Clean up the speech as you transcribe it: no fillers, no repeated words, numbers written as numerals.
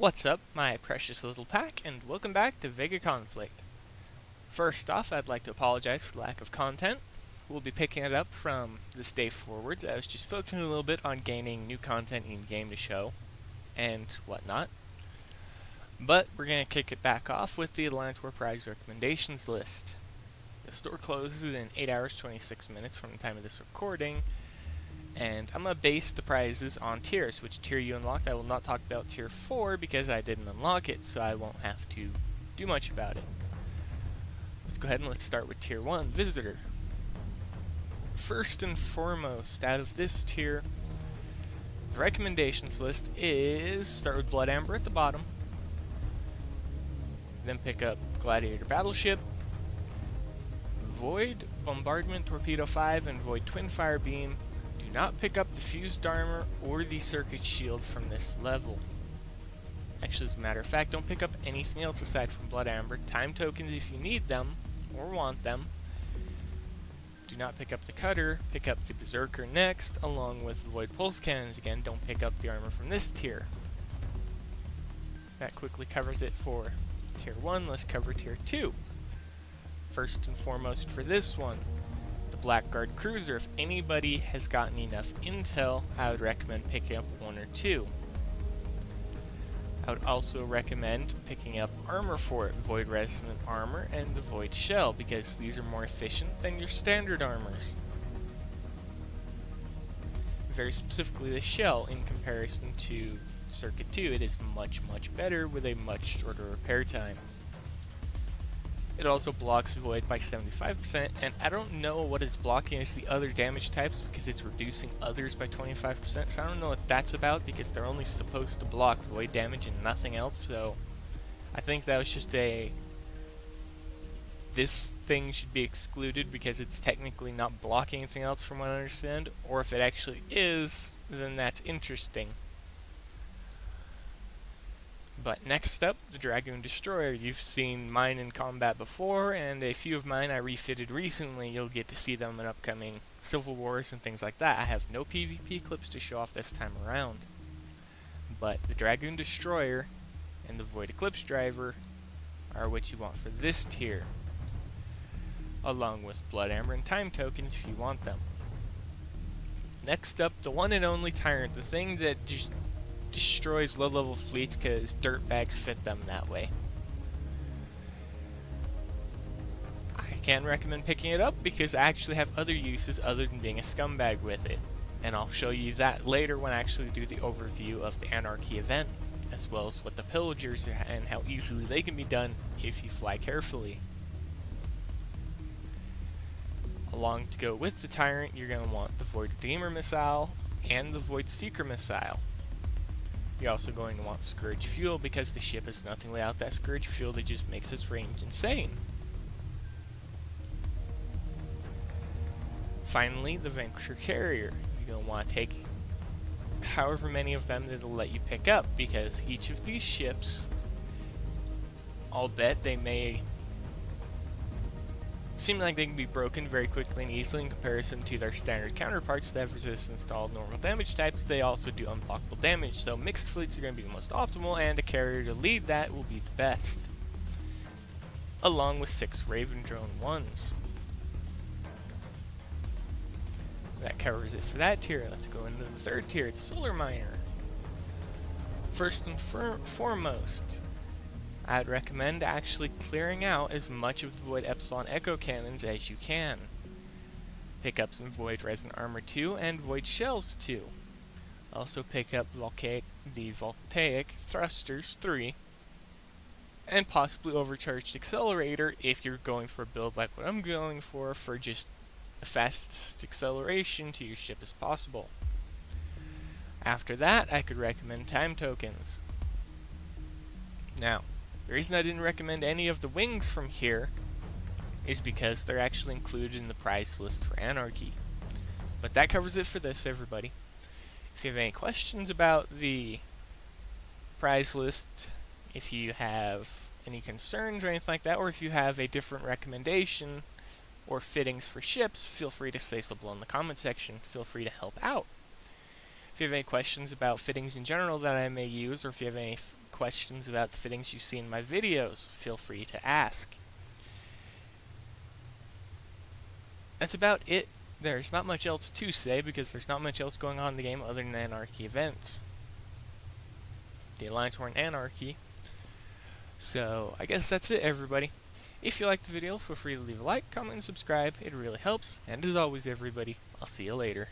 What's up, my precious little pack, and welcome back to VEGA Conflict. First off, I'd like to apologize for the lack of content. We'll be picking it up from this day forwards. I was just focusing a little bit on gaining new content in-game to show, and whatnot. But we're going to kick it back off with the Alliance War Prize Recommendations list. The store closes in 8 hours 26 minutes from the time of this recording, and I'm going to base the prizes on tiers. Which tier you unlocked. I will not talk about tier 4 because I didn't unlock it, so I won't have to do much about it. Let's go ahead and let's start with tier 1, Visitor. First and foremost, out of this tier, the recommendations list is start with Blood Amber at the bottom, then pick up Gladiator Battleship, Void Bombardment Torpedo 5, and Void Twin Fire Beam. Do not pick up the Fused Armor or the Circuit Shield from this level. Actually, as a matter of fact, don't pick up anything else aside from Blood Amber. Time tokens if you need them or want them. Do not pick up the Cutter. Pick up the Berserker next, along with the Void Pulse Cannons. Again, don't pick up the armor from this tier. That quickly covers it for tier 1. Let's cover tier 2. First and foremost for this one, the Blackguard Cruiser. If anybody has gotten enough intel, I would recommend picking up 1 or 2. I would also recommend picking up armor for it, Void Resonant Armor and the Void Shell, because these are more efficient than your standard armors. Very specifically the Shell, in comparison to Circuit 2, it is much better with a much shorter repair time. It also blocks Void by 75%, and I don't know what it's blocking as the other damage types because it's reducing others by 25%, so I don't know what that's about because they're only supposed to block Void damage and nothing else, so I think that was just this thing should be excluded because it's technically not blocking anything else from what I understand, or if it actually is, then that's interesting. But next up, the Dragonoid Destroyer. You've seen mine in combat before, and a few of mine I refitted recently. You'll get to see them in upcoming Civil Wars and things like that. I have no PvP clips to show off this time around. But the Dragonoid Destroyer and the Void Eclipse Driver are what you want for this tier, along with Blood Amber and Time Tokens if you want them. Next up, the one and only Tyrant, the thing that just destroys low-level fleets because dirtbags fit them that way. I can recommend picking it up because I actually have other uses other than being a scumbag with it, and I'll show you that later when I actually do the overview of the Anarchy event, as well as what the pillagers are and how easily they can be done if you fly carefully. Along to go with the Tyrant, you're going to want the Void Redeemer Missile and the Void Seeker Missile. You're also going to want Scourge Fuel because the ship has nothing without that Scourge Fuel that just makes its range insane. Finally, the Vanquisher Carrier. You're going to want to take however many of them that'll let you pick up because each of these ships, I'll bet they may seem like they can be broken very quickly and easily in comparison to their standard counterparts that have resistance to all normal damage types. They also do unblockable damage, so mixed fleets are going to be the most optimal, and a carrier to lead that will be the best, along with 6 Raven Drone 1s. That covers it for that tier. Let's go into the third tier, the Solar Miner. First and foremost, I'd recommend actually clearing out as much of the Void Epsilon Echo Cannons as you can. Pick up some Void Resonant Armor 2 and Void Shells 2. Also pick up the Voltaic Thrusters 3, and possibly Overcharged Accelerator if you're going for a build like what I'm going for just the fastest acceleration to your ship as possible. After that, I could recommend Time Tokens. Now, the reason I didn't recommend any of the wings from here is because they're actually included in the prize list for Anarchy. But that covers it for this, everybody. If you have any questions about the prize list, if you have any concerns or anything like that, or if you have a different recommendation or fittings for ships, feel free to say so below in the comment section. Feel free to help out. If you have any questions about fittings in general that I may use, or if you have any questions about the fittings you see in my videos, feel free to ask. That's about it. There's not much else to say because there's not much else going on in the game other than Anarchy events. The Alliance War and Anarchy. So, I guess that's it, everybody. If you liked the video, feel free to leave a like, comment, and subscribe. It really helps. And as always, everybody, I'll see you later.